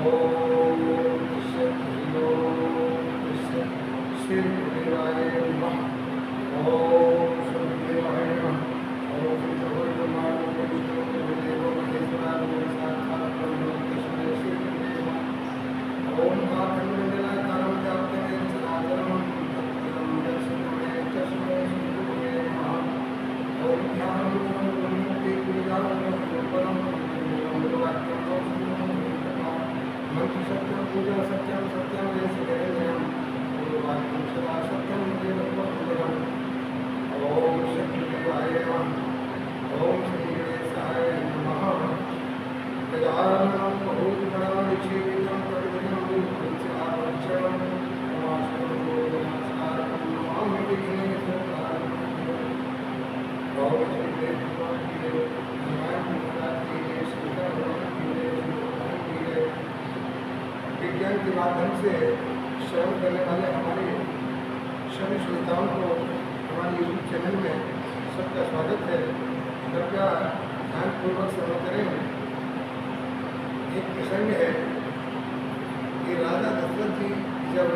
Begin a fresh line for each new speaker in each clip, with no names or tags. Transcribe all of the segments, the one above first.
ओम श्री श्री गुरुदेवाय नमः। ओम गुरुदेवाय नमः। ओम गुरुदेवाय ओम आत्मनिर्भरतारं व्याप्तं चराचरं तत्पदं दर्शनमे तस्मै श्रीगुरुवे नमः। ओम ज्ञानं ब्रह्मति गुरुजानं परं गुरुवाक्यं मंत्र सत्यं पूजा सत्यं सत्यं देशकरणं गुरुवाक्यं सदा सत्यं देवत्वं। ओम श्रीदेवाय नमः। ओम श्री गणेशाय नमः। गजाननं बहुगुणाधिसेवितं तद्विधं पंचावक्षरं नमामि नमामि विघ्नेश्वराय। ओम विज्ञान के माध्यम से श्रवण करने वाले हमारे सभी श्रोताओं को हमारे यूट्यूब चैनल में सबका स्वागत है। कृपया ध्यानपूर्वक श्रवण करें। एक प्रसंग है कि राजा दशरथ जी जब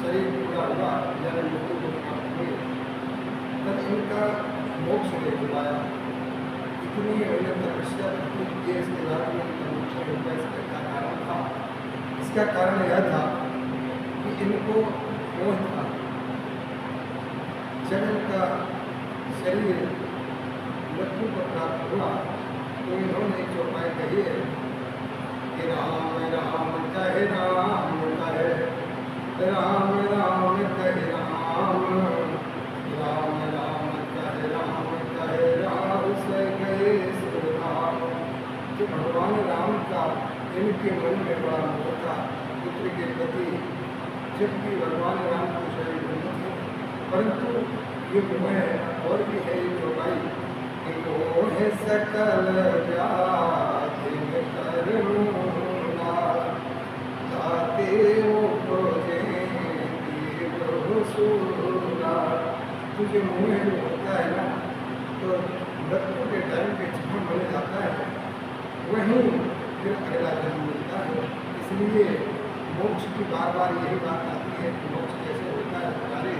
शरीर पूरा हुआ यानी मृत्यु को प्राप्त हुए तब इनका मोक्ष नहीं पाया। इतनी तपस्या की इसके बाद में इनका मोक्ष हो गया। इसका क्या कारण था? इसका कारण यह था कि इनको मोह था। जब इनका शरीर मृत्यु को प्राप्त हुआ तो इन्होंने एक उपाय कही है कि राम राम कहे राम कहे राम राम कहे राम राम राम कहे राम कहे राम से गए सुराम। जो भगवान राम का इनके मन में बड़ा मोह था पुत्र के प्रति, जबकि भगवान राम को शरीर नहीं थे, परंतु ये मोह और भी है। एक उपाय मोह सकल व्याधि करुणा ताते तुझे मुँह होता है ना तो मृत्यु के टाइम पे जहाँ बन जाता है वहीं फिर अगला जन्म मिलता है। इसलिए मोक्ष की बार बार यही बात आती है कि मोक्ष कैसे होता है। हमारे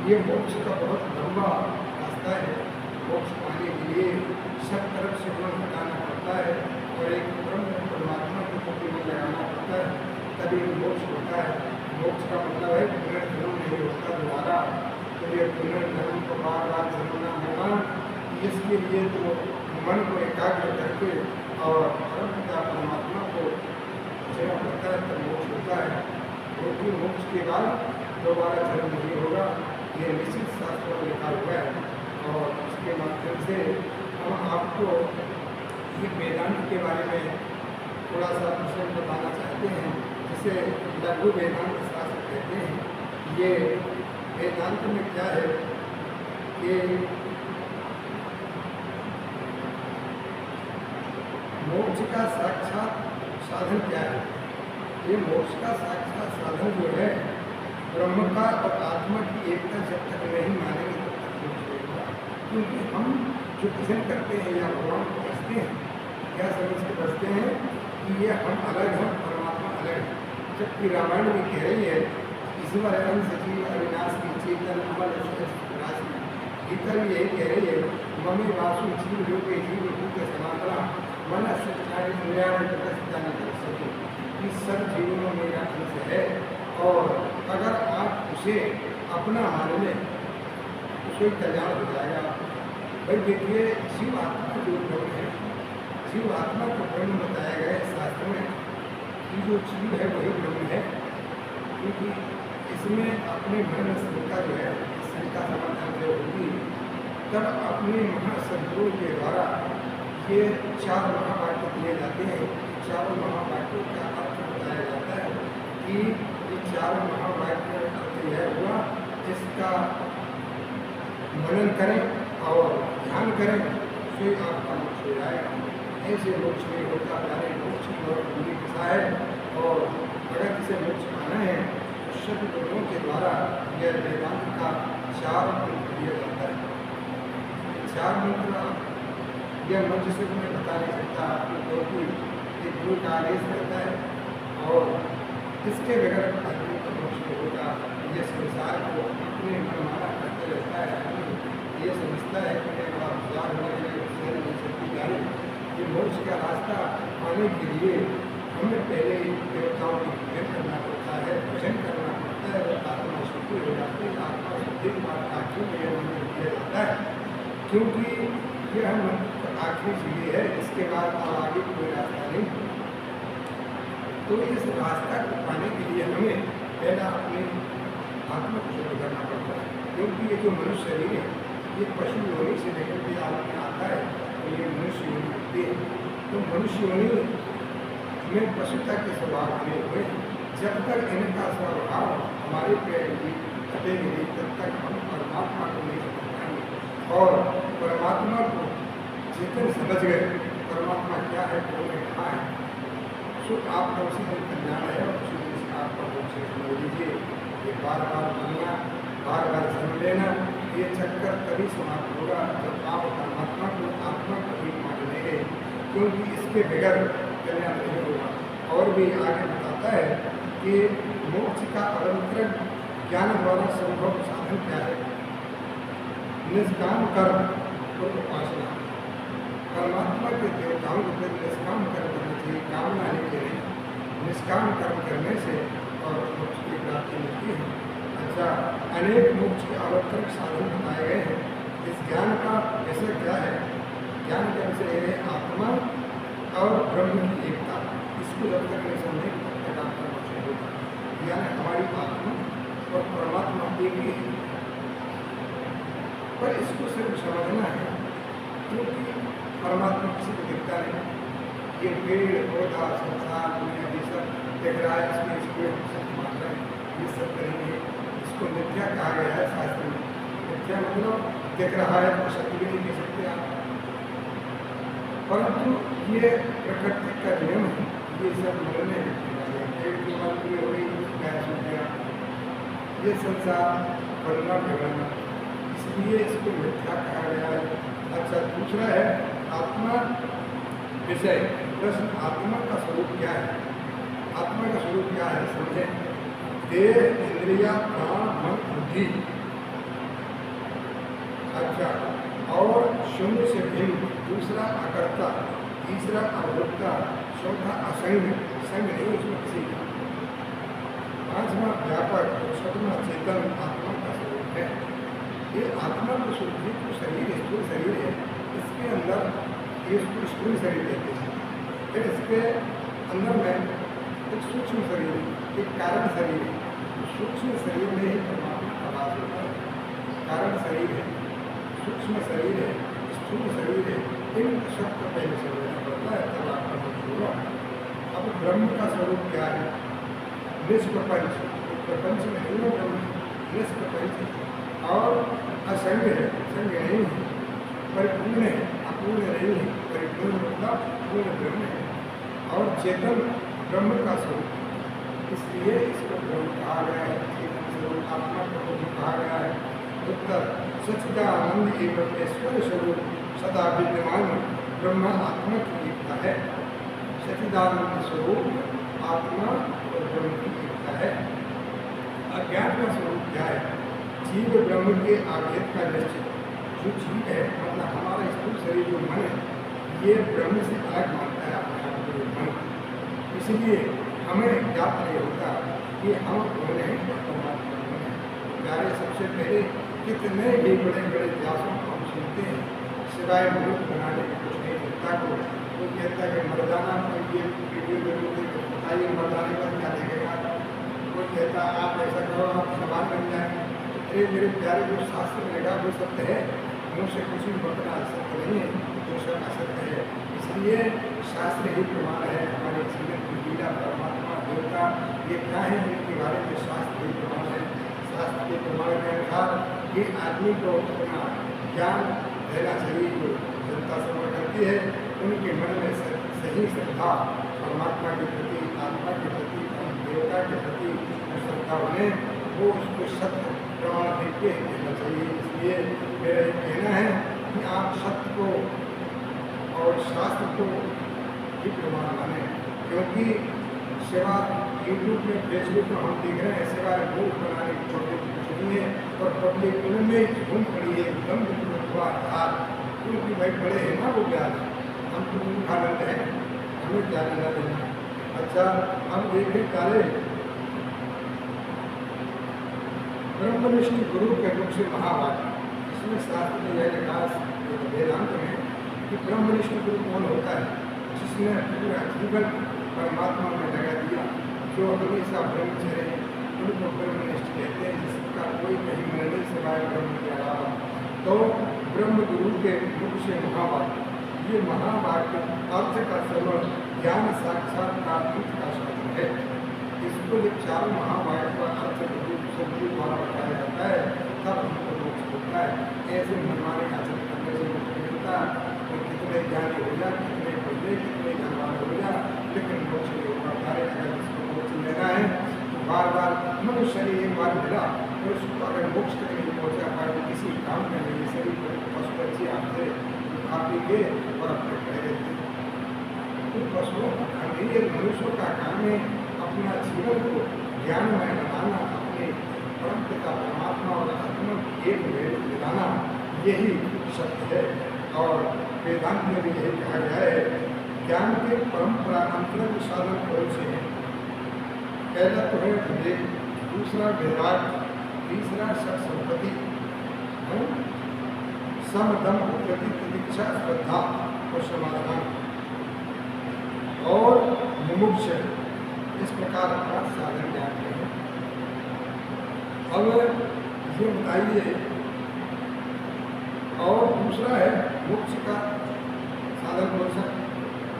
ये मोक्ष का बहुत लंबा रास्ता है। मोक्ष पाने के लिए सब तरफ से मन हटाना पड़ता है और एक ब्रह्म परमात्मा को प्रति मन लगाना पड़ता है, तभी मोक्ष होता है। मोक्ष का मतलब है पुनर्जन्म नहीं होता दोबारा। तो ये पुनर्जन्म को बार बार जन्मना होगा। इसके लिए तो मन को एकाग्र करके और परमपिता परमात्मा को जन्म होता है तब मोक्ष होता है। क्योंकि मोक्ष के बाद दोबारा जन्म नहीं होगा, ये निश्चित शास्त्रों में लिखा हुआ है। और इसके माध्यम से हम आपको ये वेदांत के बारे में थोड़ा सा विषय बताना चाहते हैं, जिसे लघु वेदांत शास्त्र कहते हैं। ये वेदांत में क्या है कि मोक्ष का साक्षात साधन क्या है। ये मोक्ष का साक्षात साधन जो है ब्रह्म का और आत्मा की एकता जब तक नहीं मानेंगे तब तक मोक्ष नहीं होगा। क्योंकि हम जो भजन करते हैं या भगवान को बसते हैं, क्या समझ के बसते हैं कि ये हम अलग हैं, परमात्मा अलग है। जबकि रामायण में कह रही है ईश्वर अंश जीव अविनाशी चेतन अमल राशि। गीता भी यही कह रही है मम्मी वासु जीव लोके जीव भूत सनातना मन सच्चाई जाने कर सके कि सब जीवों में मेरा अंश है। और अगर आप उसे अपना मान लें तो कल्याण हो जाएगा। भाई देखिए जीव आत्मा जो ब्रह्म है, जीव आत्मा को ब्रह्म बताया गया है शास्त्र में कि जो जीव है वही ब्रह्म है। क्योंकि इसमें अपने मन शंका जो है शंका समाधान जो होगी तब अपने महासद्गुरु के द्वारा ये 4 महावाक्य दिए जाते हैं। 4 महावाक्यों का अर्थ बताया जाता है कि ये 4 महावाक्य अर्थ यह हुआ इसका मनन करें और ध्यान करें तो आपका मोक्ष हो जाएगा। ऐसे मोक्ष नहीं होता। प्यारे मोक्ष की बहुत लंबी दिशा है और अगर इसे मोक्ष पाना है तो सभी गुरुओं के द्वारा यह वेदांत का 4 मंत्र दिया जाता है। 4 मंत्र यह मंत्र से मैं बता नहीं सकता आपको, क्योंकि ये गुरु का आदेश रहता है, और इसके बगैर आदमी को मोक्ष नहीं होगा। ये संसार को अपने मनमाना करते रहता है, आदमी ये समझता है कि मैं बड़ा होशियार होने के लिए उससे नहीं सकती गाड़ी। ये मोक्ष का रास्ता पाने के लिए हमें पहले देवताओं की पूजन करना पड़ता है, भजन करना पड़ता है, और आत्मा शुद्धि हो जाती है। आत्मा शुद्धि के बाद आखिर में यह मंत्र किया जाता है, क्योंकि यह मंत्र आखिरी चीज़ है, इसके बाद और आगे कोई रास्ता नहीं। तो इस रास्ता को पाने के लिए हमें पहला अपने आत्मा को शुद्ध करना पड़ता है, क्योंकि ये जो मनुष्य शरीर है ये पशु योनि से निकल के आदमी आता है, तो ये मनुष्य योनि होती है। तो मनुष्य योनि में पशुता के स्वभाव बने हुए, जब तक इनका स्वभाव हमारे पे हटेगी नहीं तब तक हम परमात्मा को नहीं समझ पाएंगे। और परमात्मा को चेतन समझ गए, परमात्मा क्या है, कौन है, कहाँ है, तो आपका उसी दिन कल्याण है, और उसी दिन से आपका मोक्ष समझ लीजिए। ये बार बार दुनिया बार बार समझ लेना, ये चक्कर तभी समाप्त होगा जब आप परमात्मा को आत्मा को ही मान लेंगे, क्योंकि इसके बगैर कल्याण नहीं होगा। और भी आगे बताता है कि मोक्ष का अवंतरण ज्ञान द्वारा संभव साधन क्या है। निष्काम कर्म और उपासना, परमात्मा के देवताओं को फिर निष्काम कर्म करना चाहिए, कामना नहीं करें। निष्काम कर्म करने से और मोक्ष की प्राप्ति मिलती है। अच्छा, अनेक मोक्ष के अवतरण साधन बताए गए हैं। इस ज्ञान का विषय क्या है? ज्ञान का विषय है आत्मा और ब्रह्म की एकता। इसको जब तक नहीं समझे तब तक आपका मोक्ष नहीं होगा। यानी हमारी आत्मा और परमात्मा एक ही है, पर इसको सिर्फ समझना है, क्योंकि परमात्मा किसी को दिखता नहीं। ये पेड़ पौधा संसार दुनिया ये सब दिख रहा है, इसमें इसको सब मान रहे हैं, ये सब करेंगे। इसको मिथ्या कहा गया है शास्त्र में। मिथ्या मतलब दिख रहा है तो सत्य भी नहीं कह सकते आप, परंतु ये प्रकृति का नियम है। ये सब मरने पेड़ की मर हुई हो गई, गैस हो गया, ये संसार बढ़ना बिगड़ना, इसलिए इसको मिथ्या कहा गया है। अच्छा, दूसरा है आत्मा विषय प्रश्न। आत्मा का स्वरूप क्या है? आत्मा का स्वरूप क्या है समझें। देह, इंद्रिया, प्राण, मन, बुद्धि। अच्छा, और शून्य से भिन्न, दूसरा अकर्ता, तीसरा अभोक्ता, चौथा असंग, संग नहीं उसमें किसी का, पांचवा व्यापक, छठवां चेतन आत्मा का स्वरूप है। ये आत्मा का स्वरूप तो शरीर स्थूल शरीर है, इसके अंदर ये स्थूल शरीर रहते हैं, फिर इसके अंदर में एक सूक्ष्म शरीर, एक कारण शरीर है। सूक्ष्म शरीर में ही परमात्मा का वास होता है। कारण शरीर है, सूक्ष्म शरीर है, स्थूल शरीर है, इन सब को पहले समझना पड़ता है, तब आपका मोक्ष होगा। अब ब्रह्म का स्वरूप क्या है? निष्प्रपंच, प्रपंच में नहीं है ब्रह्म, निष्प्रपंच और असंग है, संग नहीं है, परिपूर्ण है, अपूर्ण नहीं है, परिपूर्ण मतलब पूर्ण ब्रह्म है। और चेतन ब्रह्म का स्वरूप, इसलिए इसको ब्रह्म कहा गया है। चेतन स्वरूप आत्मा को कहा गया है। उत्तर, सच्चिदानंद एवं ईश्वर स्वरूप सदा विद्यमान ब्रह्म आत्मा की एकता है। सच्चिदानंद स्वरूप आत्मा और ब्रह्म की एकता है। अज्ञान का स्वरूप क्या है? जीव ब्रह्म के आभेद का निश्चित। जो जीव है मतलब हमारा स्थूल शरीर जो मन है, ये ब्रह्म से अलग मानता है अपने आप को मन। इसलिए हमें ज्ञात नहीं होता कि हम कौन हैं और परमात्मा कौन है। प्यारे, सबसे पहले कितने भी बड़े बड़े व्यासों को हम सुनते हैं, सिवाय मूर्ख बनाने की कुछ नहीं मिलता को। वो कहता है कि मर्दाना को ये वीडियो जरूर बताइए, मर्दाने का क्या देखेगा। वो कहता आप ऐसा करो आप सवाल बन जाएंगे। अरे मेरे प्यारे, जो शास्त्र में लगा वो सत्य है, मुझसे कुछ भी बतना असत्य नहीं है, वो सब असत्य है। इसलिए शास्त्र ही प्रमाण है। हमारे जीवन की लीला, परमात्मा, देवता, ये क्या है इनके बारे में शास्त्र ही प्रमाण है। शास्त्र के प्रमाण के अनुसार ये आदमी को अपना ज्ञान देना चाहिए। जो जनता समझ करती है उनके मन में सही श्रद्धा परमात्मा के प्रति, आत्मा के प्रति, देवता के प्रति श्रद्धा बने, वो उसको सत्य प्रमाण देके देना चाहिए। इसलिए मेरा ये कहना है कि आप सत्य को और शास्त्र को ही प्रमाण माने। क्योंकि सेवा यूट्यूब में, फेसबुक में हम देख रहे हैं सेवा मूर्ख बनाने की छोटे छुट्टी है और पब्लिक उनमें झूम खड़ी है एकदम आधार, क्योंकि भाई बड़े हैं ना वो ब्याज, हम तो मूर्खानंद हैं, हमें क्या लेना देना। अच्छा, हम देखें कार्य ब्रह्मनिष्ठ गुरु के मुख से महावाक्य, इसमें शास्त्र में यह लिखा वेदांत में कि ब्रह्मनिष्ठ गुरु कौन होता है? जिसने पूरा जीवन परमात्मा में लगा दिया, जो हमेशा ब्रह्मचर्य उनको ब्रह्मनिष्ठ कहते हैं, जिसका कोई कहीं निर्णय सिवाय ब्रह्म के अलावा। तो ब्रह्म गुरु के मुख से महावाक्य, ये महावाक्य अर्थ का श्रवण ज्ञान साक्षात्कार का साधन है। इसको जब चारों महावाक्य का अर्थ शब्द द्वारा बताया जाता है तब हमको मोक्ष होता है। ऐसे मनमाने आचरण करने से मोक्ष मिलता है, और कितने ज्ञानी हो जा, कितने बड़े, कितने ज्ञानवान हो जा, लेकिन मोक्ष नहीं होगा। कार्य अगर जिसको मोक्ष लेना है तो बार बार मनुष्य शरीर एक बार मिला और उसको अगर मोक्ष तक नहीं पहुँचा पाए तो किसी काम में नहीं, शरीर पशु पक्षी आपसे खा पी के और अपने कह देते हैं। तो पशुओं का काम नहीं है, मनुष्यों का काम है अपना जीवन को ज्ञानमय बनाना, अपने परम पिता परमात्मा और आत्मा एक में मिलाना, यही सत्य है। और वेदांत में भी यही कहा गया है, ज्ञान के परंपरा अंतरंग साधन कौन से हैं? पहला तो है विवेक, दूसरा वैराग, तीसरा सत संपत्ति, सम दम प्रति प्रतीक्षा श्रद्धा और समाधान और मुमुक्ष, इस प्रकार का साधन ज्ञान है। अब ये बताइए, और दूसरा है मोक्ष का साधन कौन सा?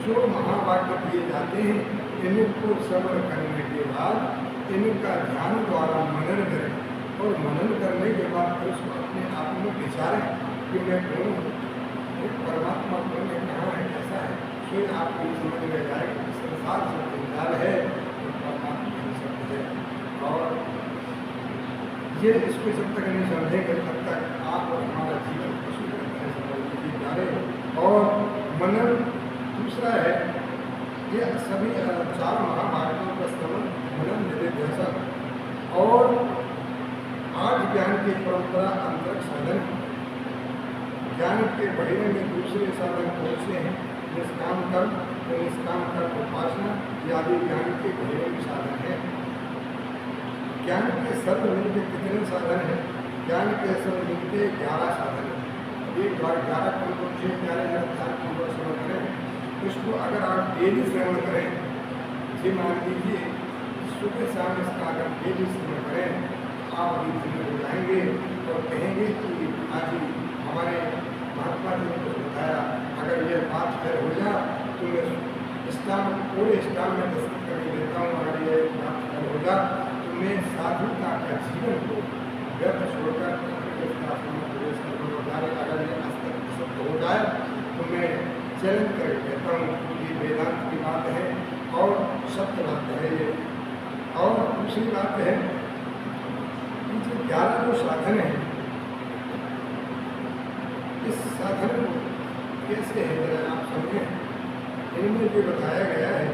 जो महावाक्य दिए जाते हैं इनको श्रवण करने के बाद इनका ध्यान द्वारा मनन करें, और मनन करने के बाद फिर उसको अपने आप में विचारें कि मैं कौन हूँ, परमात्मा कौन है, कहाँ है, कैसा है। फिर आपको ये समझ में जाए कि संसार से जंजाल है तो परमात्मा नहीं समझे। और ये इसको जब तक नहीं समझेंगे तब तक आप और हमारा जीवन पशु समझ जा रहे। और मनन दूसरा है, ये सभी चार महाभारतों का श्रवण मनन निधिध्यासन और आठ ज्ञान की परंपरा अंतरक साधन। ज्ञान के बढ़ने में दूसरे साधन कौन से हैं? निष्काम कर्म और निष्काम कर्म उपासना आदि ज्ञान के बढ़ने के साधन है। ज्ञान के सर्व मिलके कितने साधन हैं? ज्ञान के सर्व मिलके 11 साधन है। एक बार 11 को 6 प्यारे ध्यान पूर्वक श्रवण करें, इसको अगर आप डेली श्रवण करें, ये मान लीजिए सुबह शाम इसका अगर डेली श्रवण करें, आप अभी हो जाएंगे और कहेंगे कि आज हमारे महात्मा जी ने कुछ बताया, अगर ये बात फिर हो जाए तो मैं इस्लाम पूरे इस्लाम में दस्तक करके देता हूँ। अगर ये बात फिर हो जाए तो मैं साधुता का जीवन को व्यर्थ छोड़कर प्रवेश करना। अगर ये अस्तित्व हो जाए तो मैं चैलेंज करके कहता हूँ कि ये वेदांत की बात है और सत्य बात है ये। और दूसरी बात है कि जो 11 जो साधन है, इस साधन को कैसे है जरा आप समझें। इनमें जो बताया गया है,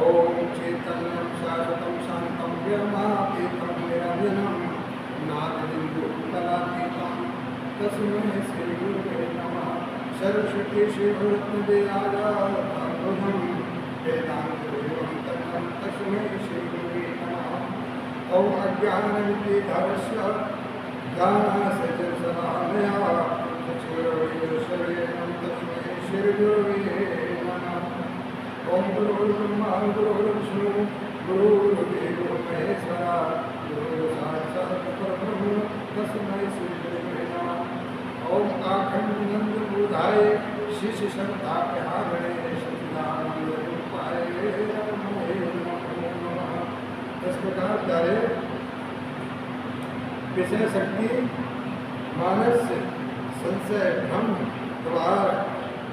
ओम चैतन्यम शाश्वतम शांतम ब्रह्मातीतम निरंजनम नादबिंदुकलातीतम तस्मै श्री गुरुवे नमः। सरस्वती शिवरत्नदेयाजातम वेदांतम तस्मै श्री गुरुवे नमः। ओम अज्ञानविद्याधरस्य ज्ञानसचसरामया चक्षुरुषरेणं तस्मै श्री गुरुवे नमः। ओम गुरुर्ब्रह्मा गुरुर्विष्णु गुरुर्देवो महेश्वरा गुरुर्साक्षात् परब्रह्म तस्मै श्री गुरुवे नमः। ओम आखंडनंदबोधाय शिशुशक्ताभ्यागणे सच्चिदानंदरूपाय नमो नमः। इस प्रकार प्यारे विषय शक्ति मानस संशय भ्रम द्वार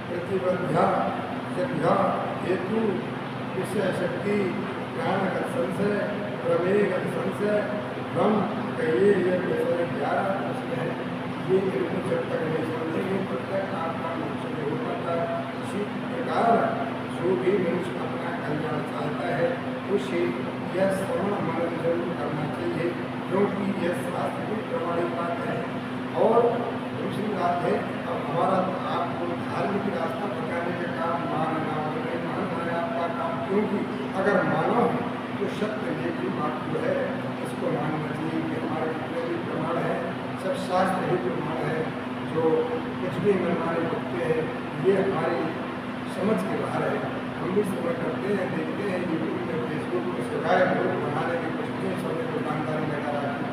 प्रतिबंध्या जभ्या हेतु विषय शक्ति, ज्ञानगत संशय, प्रमेयगत संशय, ब्रह्म कहिए ये विषय 11 प्रश्न है। ये इनको जब तक नहीं समझेंगे तब तक आपका मोक्ष नहीं हो पाता। इसी प्रकार जो भी मनुष्य अपना कल्याण चाहता है उसे यह श्रवण मनन जरूर करना चाहिए, क्योंकि यह शास्त्र की प्रमाणित बात है। और दूसरी बात है, अब हमारा आपको धार्मिक रास्ता बताने का काम मानना और नहीं मानना है आपका काम, क्योंकि अगर मानो तो सत्य लेकिन आपको है, इसको मानना चाहिए कि हमारे जितने भी प्रमाण है सब शास्त्र ही प्रमाण है। जो कुछ भी मनमाने होते हैं ये हमारी समझ के बाहर है। हम भी समझ करते हैं, देखते हैं यूट्यूब में, फेसबुक में सिखाए लोग बनाने की कोशिश समय दुकानदारी लगा रहा है,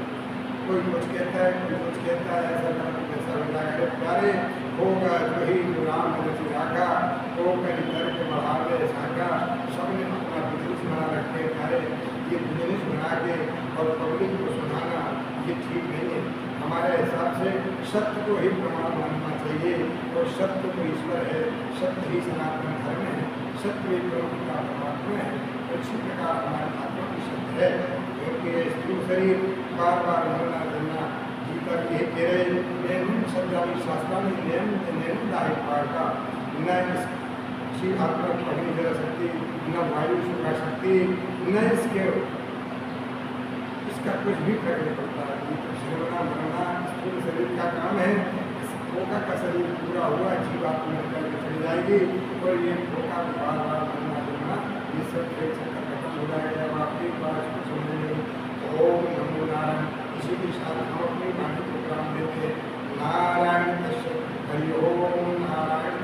कोई कुछ कहता है कोई कुछ कहता है, ऐसा करके पैसा लगा है। प्यारे होगा वही जो राम ने रची राखा, हो कहीं करके बढ़ावे साखा, सबने अपना बिजनेस बना रखे हैं। प्यारे ये बिजनेस बना के और पब्लिक को सुनाना ये ठीक नहीं है। हमारे हिसाब से सत्य को ही प्रमाण मानना चाहिए, और सत्य तो ईश्वर है, सत्य ही सनातन धर्म है, सत्य ही प्रभु का परमात्मा है। इसी प्रकार हमारे आत्मा की सत्य है, क्योंकि ये स्थूल शरीर बार बार मरना जलना, गीता के कह रहे नेम सत्यावी शास्त्रानी नेम नेम दाहि पार्टा, न इसकी आत्मा पढ़नी जा सकती, न वायु सुखा सकती, न इसके इसका कुछ भी फर्क नहीं पड़ता। ये तो श्रवणा मरना स्थूल शरीर का काम है। धोखा का शरीर पूरा हुआ, जीवात्मा निकल के चली जाएगी, और ये धोखा को बार बार मरना जुड़ना ये सब खेल चक्कर खत्म हो जाएगा। अब आपकी बात को सुनने ओम नमो नारायण, इसी के साथ हम अपनी बाकी प्रोग्राम देते नारायण हरि ओम नारायण